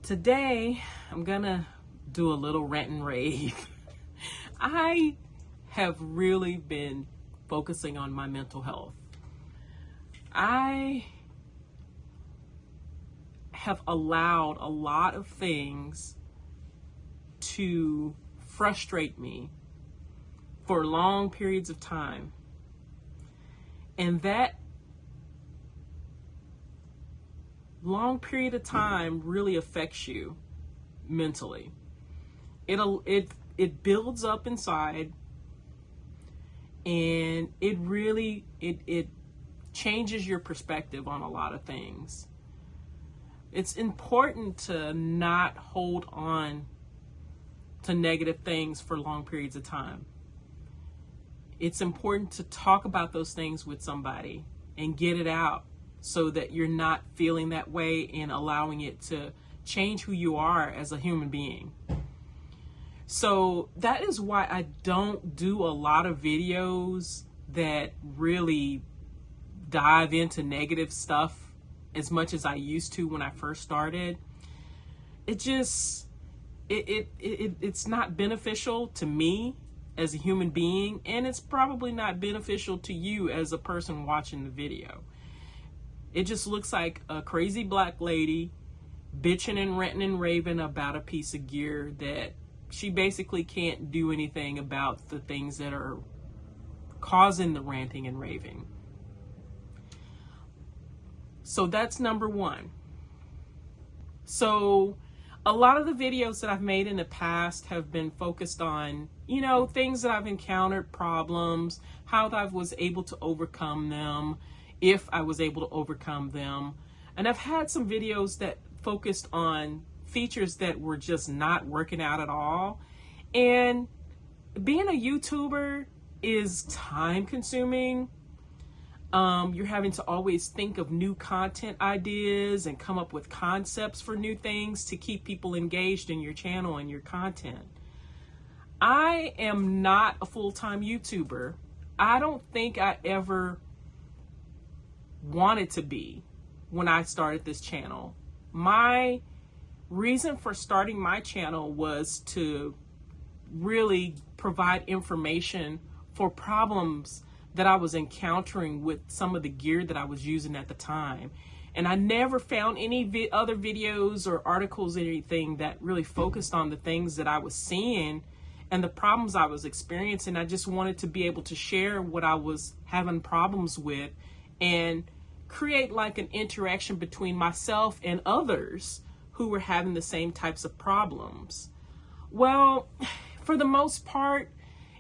Today, I'm gonna do a little rant and rave. I have really been focusing on my mental health. I have allowed a lot of things to frustrate me for long periods of time. And that long period of time really affects you mentally. It builds up inside, and it changes your perspective on a lot of things. It's important to not hold on to negative things for long periods of time. It's important to talk about those things with somebody and get it out, so that you're not feeling that way and allowing it to change who you are as a human being. So that is why I don't do a lot of videos that really dive into negative stuff as much as I used to when I first started. It's not beneficial to me as a human being, and it's probably not beneficial to you as a person watching the video. It just looks like a crazy black lady bitching and ranting and raving about a piece of gear that she basically can't do anything about the things that are causing the ranting and raving. So that's number one. So a lot of the videos that I've made in the past have been focused on, things that I've encountered, problems, how I was able to overcome them, if I was able to overcome them. And I've had some videos that focused on features that were just not working out at all. And being a YouTuber is time consuming. You're having to always think of new content ideas and come up with concepts for new things to keep people engaged in your channel and your content. I am not a full-time YouTuber. I don't think I ever wanted to be when I started this channel. My reason for starting my channel was to really provide information for problems that I was encountering with some of the gear that I was using at the time. And I never found any other videos or articles or anything that really focused on the things that I was seeing and the problems I was experiencing. I just wanted to be able to share what I was having problems with and create like an interaction between myself and others who were having the same types of problems. Well, for the most part,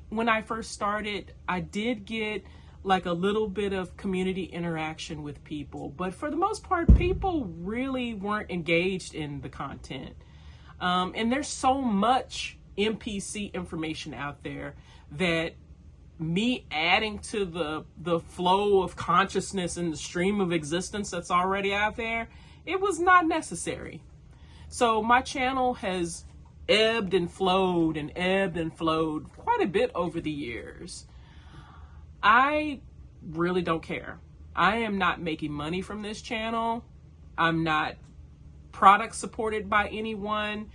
when I first started, I did get like a little bit of community interaction with people, but for the most part, people really weren't engaged in the content. And there's so much NPC information out there that me adding to the flow of consciousness and the stream of existence that's already out there, it was not necessary. So my channel has ebbed and flowed quite a bit over the years. I really don't care. I am not making money from this channel. I'm not product supported by anyone.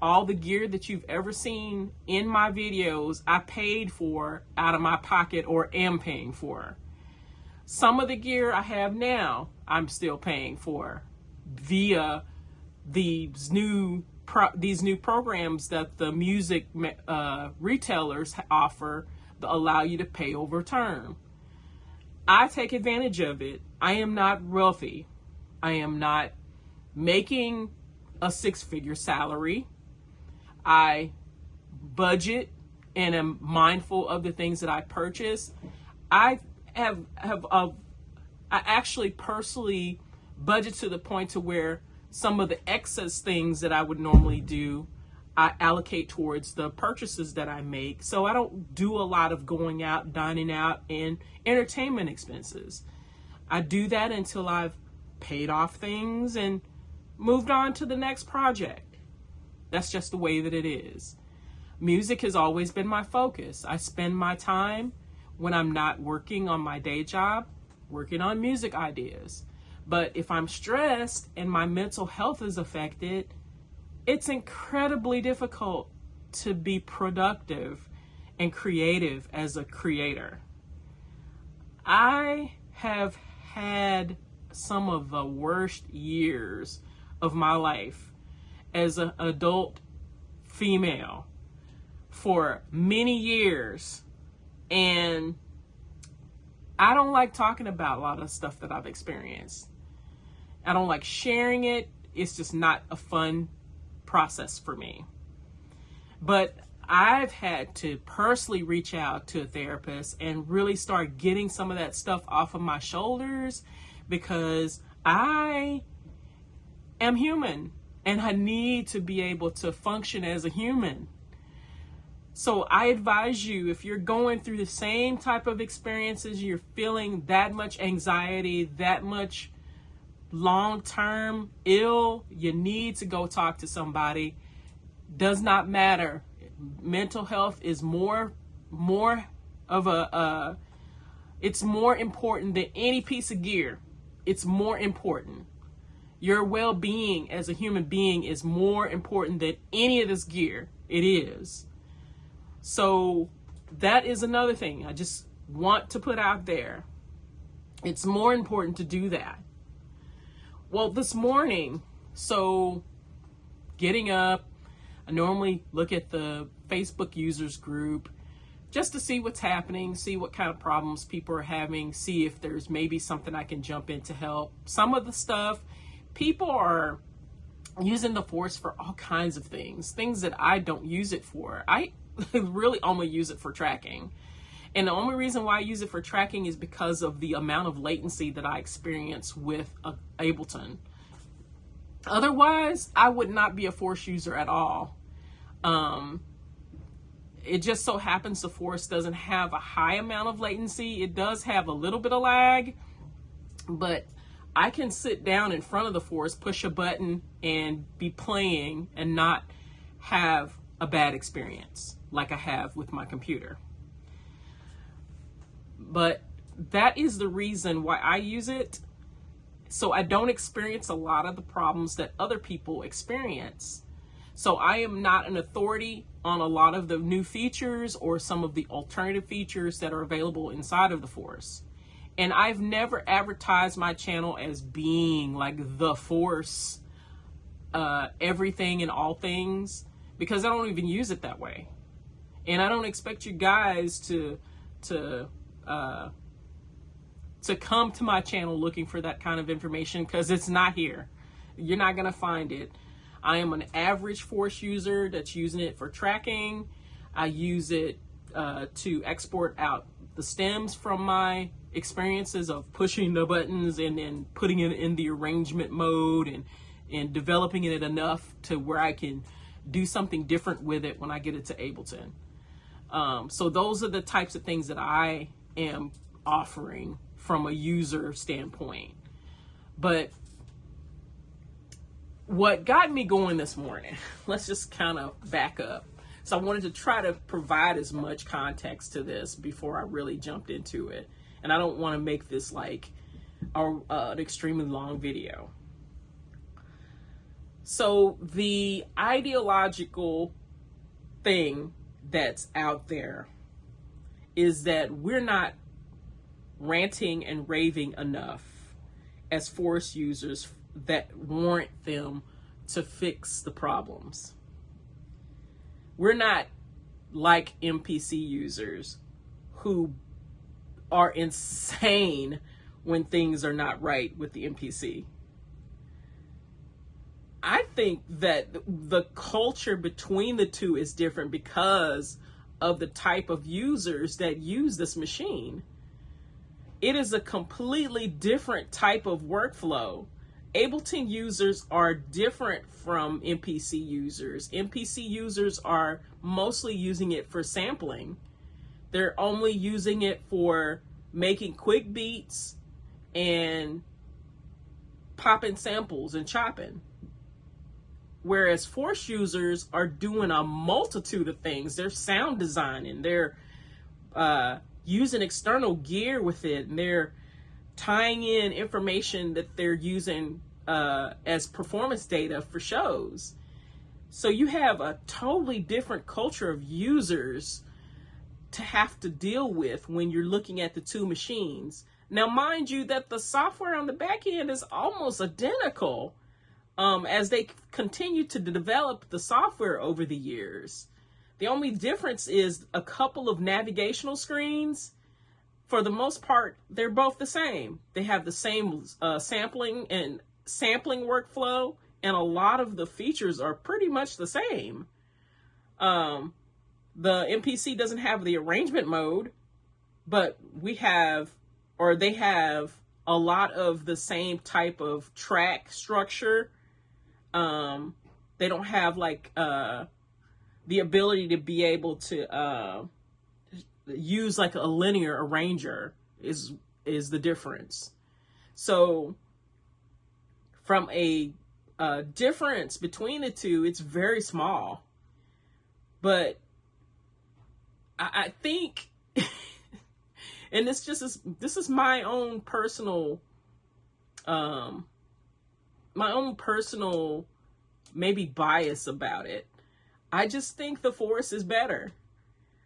All the gear that you've ever seen in my videos, I paid for out of my pocket or am paying for. Some of the gear I have now, I'm still paying for via these new programs that the music retailers offer that allow you to pay over term. I take advantage of it. I am not wealthy. I am not making a six-figure salary. I budget and am mindful of the things that I purchase. I actually personally budget to the point to where some of the excess things that I would normally do, I allocate towards the purchases that I make. So I don't do a lot of going out, dining out, and entertainment expenses. I do that until I've paid off things and moved on to the next project. That's just the way that it is. Music has always been my focus. I spend my time when I'm not working on my day job, working on music ideas. But if I'm stressed and my mental health is affected, it's incredibly difficult to be productive and creative as a creator. I have had some of the worst years of my life as an adult female for many years, and I don't like talking about a lot of stuff that I've experienced. I don't like sharing it. It's just not a fun process for me. But I've had to personally reach out to a therapist and really start getting some of that stuff off of my shoulders, because I am human and I need to be able to function as a human. So I advise you, if you're going through the same type of experiences, you're feeling that much anxiety, that much long-term ill, you need to go talk to somebody. Does not matter. Mental health is more of a it's more important than any piece of gear. It's more important. Your well-being as a human being is more important than any of this gear. It is. So that is another thing I just want to put out there. It's more important to do that. Well, this morning, so getting up, I normally look at the Facebook users group just to see what's happening, see what kind of problems people are having, see if there's maybe something I can jump in to help. Some of the stuff, people are using the Force for all kinds of things that I don't use it for. I really only use it for tracking. And the only reason why I use it for tracking is because of the amount of latency that I experience with Ableton. Otherwise, I would not be a Force user at all. It just so happens the Force doesn't have a high amount of latency. It does have a little bit of lag, but I can sit down in front of the Force, push a button, and be playing and not have a bad experience like I have with my computer. But that is the reason why I use it, so I don't experience a lot of the problems that other people experience. So I am not an authority on a lot of the new features or some of the alternative features that are available inside of the Force. And I've never advertised my channel as being like the Force, everything and all things, because I don't even use it that way. And I don't expect you guys to come to my channel looking for that kind of information, because it's not here. You're not going to find it. I am an average Force user that's using it for tracking. I use it to export out the stems from my experiences of pushing the buttons and then putting it in the arrangement mode and developing it enough to where I can do something different with it when I get it to Ableton. So those are the types of things that I am offering from a user standpoint. But what got me going this morning, let's just kind of back up. So I wanted to try to provide as much context to this before I really jumped into it. And I don't want to make this like an extremely long video. So the ideological thing that's out there is that we're not ranting and raving enough as Force users that warrant them to fix the problems. We're not like MPC users who are insane when things are not right with the MPC. I think that the culture between the two is different because of the type of users that use this machine. It is a completely different type of workflow. Ableton users are different from MPC users. MPC users are mostly using it for sampling. They're only using it for making quick beats and popping samples and chopping. Whereas Force users are doing a multitude of things. They're sound designing, they're using external gear with it, and they're tying in information that they're using as performance data for shows. So you have a totally different culture of users to have to deal with when you're looking at the two machines. Now, mind you, that the software on the back end is almost identical as they continue to develop the software over the years. The only difference is a couple of navigational screens. For the most part, they're both the same. They have the same sampling workflow, and a lot of the features are pretty much the same. The MPC doesn't have the arrangement mode, but they have a lot of the same type of track structure. They don't have like the ability to be able to use like a linear arranger is the difference. So from a difference between the two, it's very small. But I think, and this is my own personal maybe bias about it. I just think the Force is better.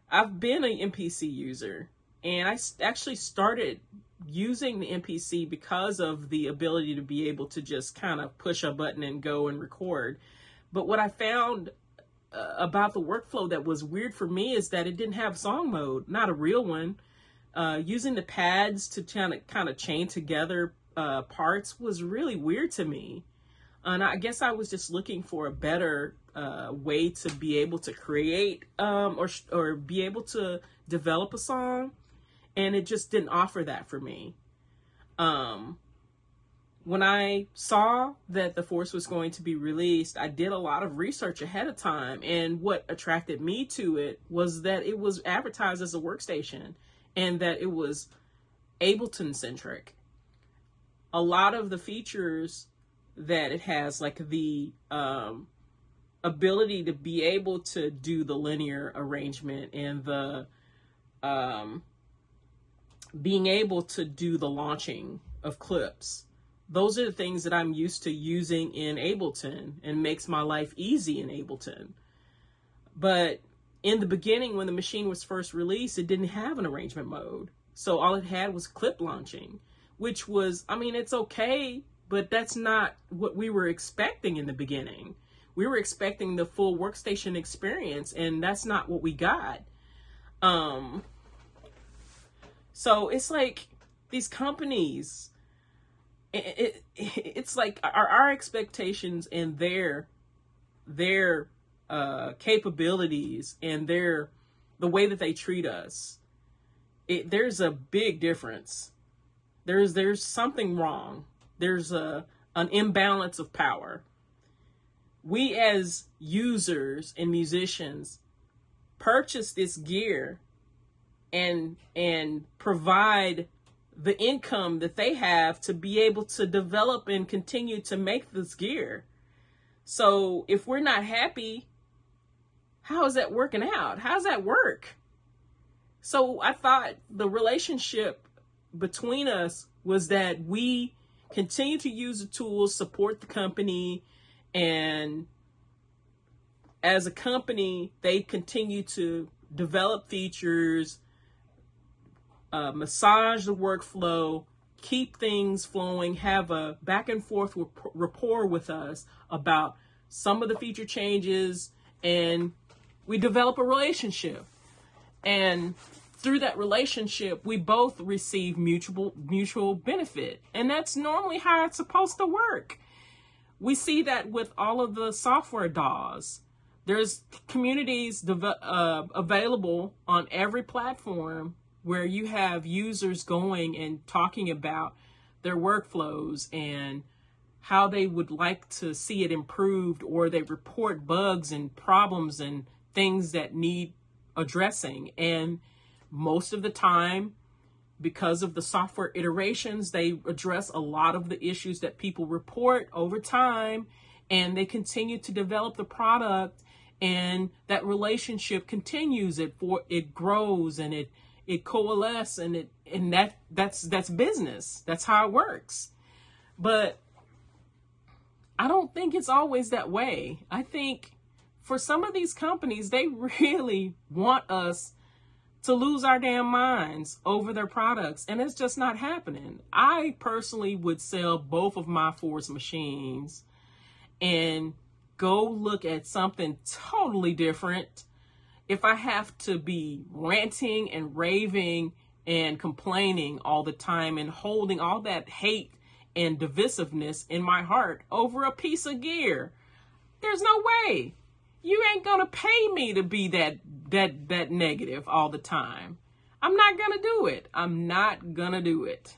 I've been an MPC user, and I actually started using the MPC because of the ability to be able to just kind of push a button and go and record. But what I found about the workflow that was weird for me is that it didn't have song mode, not a real one. Using the pads to kind of chain together parts was really weird to me. And I guess I was just looking for a better way to be able to create or be able to develop a song, and it just didn't offer that for me. When I saw that the Force was going to be released, I did a lot of research ahead of time, and what attracted me to it was that it was advertised as a workstation and that it was Ableton centric. A lot of the features that it has, like the ability to be able to do the linear arrangement and the being able to do the launching of clips, those are the things that I'm used to using in Ableton and makes my life easy in Ableton. But in the beginning, when the machine was first released, it didn't have an arrangement mode. So all it had was clip launching, which was, I mean, it's okay, but that's not what we were expecting in the beginning. We were expecting the full workstation experience, and that's not what we got. So it's like these companies, it's like our expectations and their capabilities and the way that they treat us. There's a big difference. There's something wrong. There's an imbalance of power. We as users and musicians purchase this gear and provide the income that they have to be able to develop and continue to make this gear. So if we're not happy, how is that working out? How does that work? So I thought the relationship between us was that we continue to use the tools, support the company, and as a company, they continue to develop features, massage the workflow, keep things flowing, have a back and forth rapport with us about some of the feature changes, and we develop a relationship. And through that relationship, we both receive mutual benefit. And that's normally how it's supposed to work. We see that with all of the software DAWs. There's communities available on every platform where you have users going and talking about their workflows and how they would like to see it improved, or they report bugs and problems and things that need addressing. And most of the time, because of the software iterations, they address a lot of the issues that people report over time, and they continue to develop the product, and that relationship continues. It grows and it coalesces, and that's business. That's how it works. But I don't think it's always that way. I think for some of these companies, they really want us to lose our damn minds over their products, and it's just not happening. I personally would sell both of my Force machines and go look at something totally different. If I have to be ranting and raving and complaining all the time and holding all that hate and divisiveness in my heart over a piece of gear, there's no way. You ain't gonna pay me to be that negative all the time. I'm not gonna do it. I'm not gonna do it.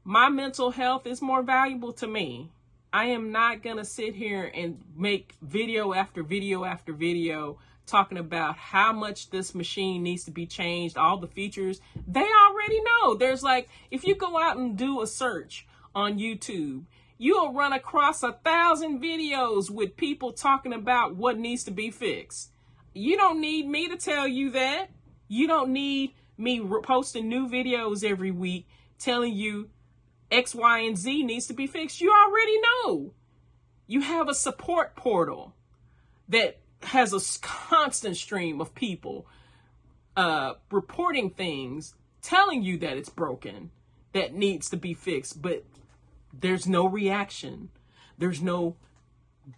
My mental health is more valuable to me. I am not gonna sit here and make video after video after video talking about how much this machine needs to be changed, all the features. They already know. There's like, if you go out and do a search on YouTube, you'll run across 1,000 videos with people talking about what needs to be fixed. You don't need me to tell you that. You don't need me posting new videos every week telling you X, Y, and Z needs to be fixed. You already know. You have a support portal that has a constant stream of people reporting things, telling you that it's broken, that needs to be fixed, but there's no reaction. There's no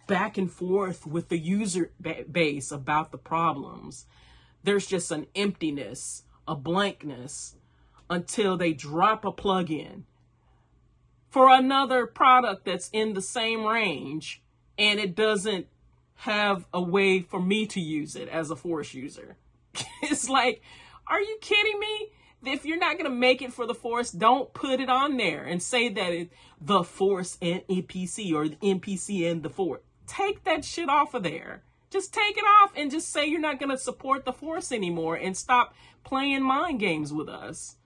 back and forth with the user base about the problems. There's just an emptiness, a blankness, until they drop a plug-in for another product that's in the same range, and it doesn't have a way for me to use it as a Force user. It's like, are you kidding me? If you're not going to make it for the Force, don't put it on there and say that it's the Force and NPC or the NPC and the Force. Take that shit off of there. Just take it off and just say you're not going to support the Force anymore and stop playing mind games with us.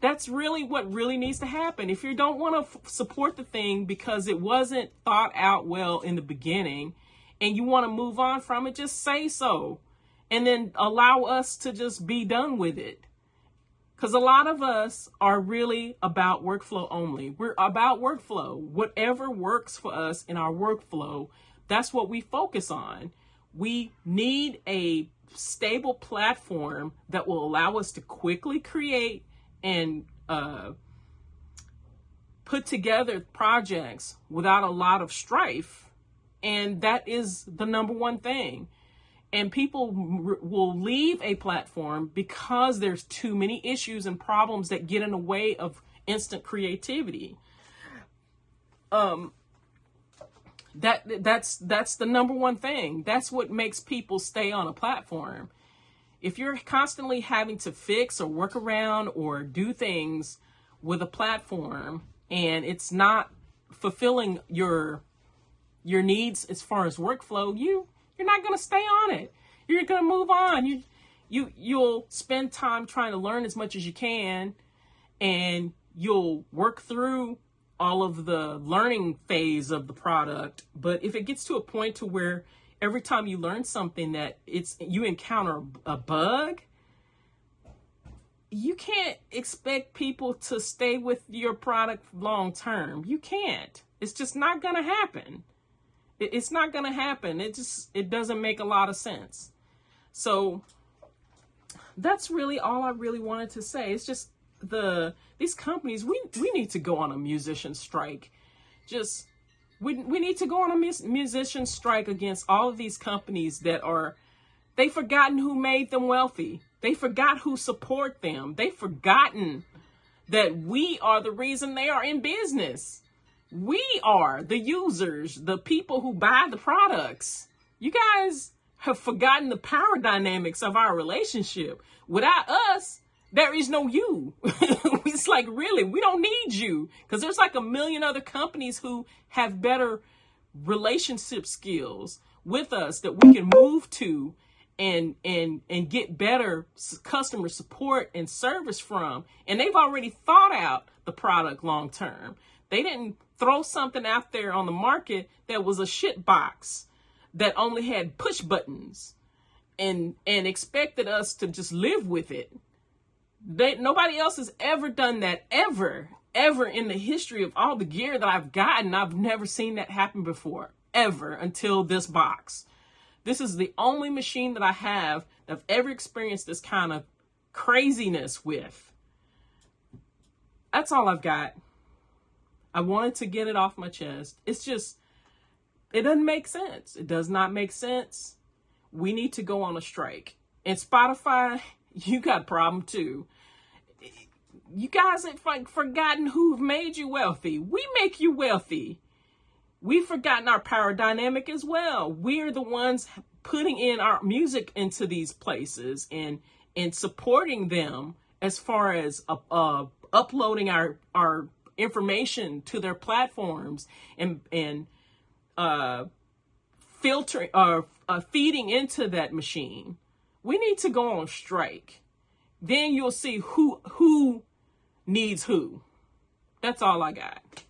That's really what really needs to happen. If you don't want to support the thing because it wasn't thought out well in the beginning and you want to move on from it, just say so. And then allow us to just be done with it. Because a lot of us are really about workflow only. We're about workflow. Whatever works for us in our workflow, that's what we focus on. We need a stable platform that will allow us to quickly create and put together projects without a lot of strife. And that is the number one thing. And people will leave a platform because there's too many issues and problems that get in the way of instant creativity. That's the number one thing. That's what makes people stay on a platform. If you're constantly having to fix or work around or do things with a platform and it's not fulfilling your needs as far as workflow, you're not going to stay on it. You're going to move on. You'll spend time trying to learn as much as you can, and you'll work through all of the learning phase of the product. But if it gets to a point to where every time you learn something that you encounter a bug, you can't expect people to stay with your product long term. You can't. It's just not going to happen. It's not going to happen. It doesn't make a lot of sense. So that's really all I really wanted to say. It's just these companies, we need to go on a musician strike. We need to go on a musician strike against all of these companies they've forgotten who made them wealthy. They forgot who support them. They've forgotten that we are the reason they are in business. We are the users, the people who buy the products. You guys have forgotten the power dynamics of our relationship. Without us, there is no you. It's like, really, we don't need you. Because there's like a million other companies who have better relationship skills with us that we can move to and get better customer support and service from. And they've already thought out the product long term. They didn't throw something out there on the market that was a shit box that only had push buttons and expected us to just live with it. Nobody else has ever done that, ever in the history of all the gear that I've gotten. I've never seen that happen before, ever, until this box. This is the only machine that I have that I've ever experienced this kind of craziness with. That's all I've got. I wanted to get it off my chest. It's just, it doesn't make sense. It does not make sense. We need to go on a strike. And Spotify, you got a problem too. You guys have forgotten who've made you wealthy. We make you wealthy. We've forgotten our power dynamic as well. We're the ones putting in our music into these places and supporting them as far as uploading our information to their platforms and filtering or feeding into that machine. We need to go on strike. Then you'll see who needs who. That's all I got.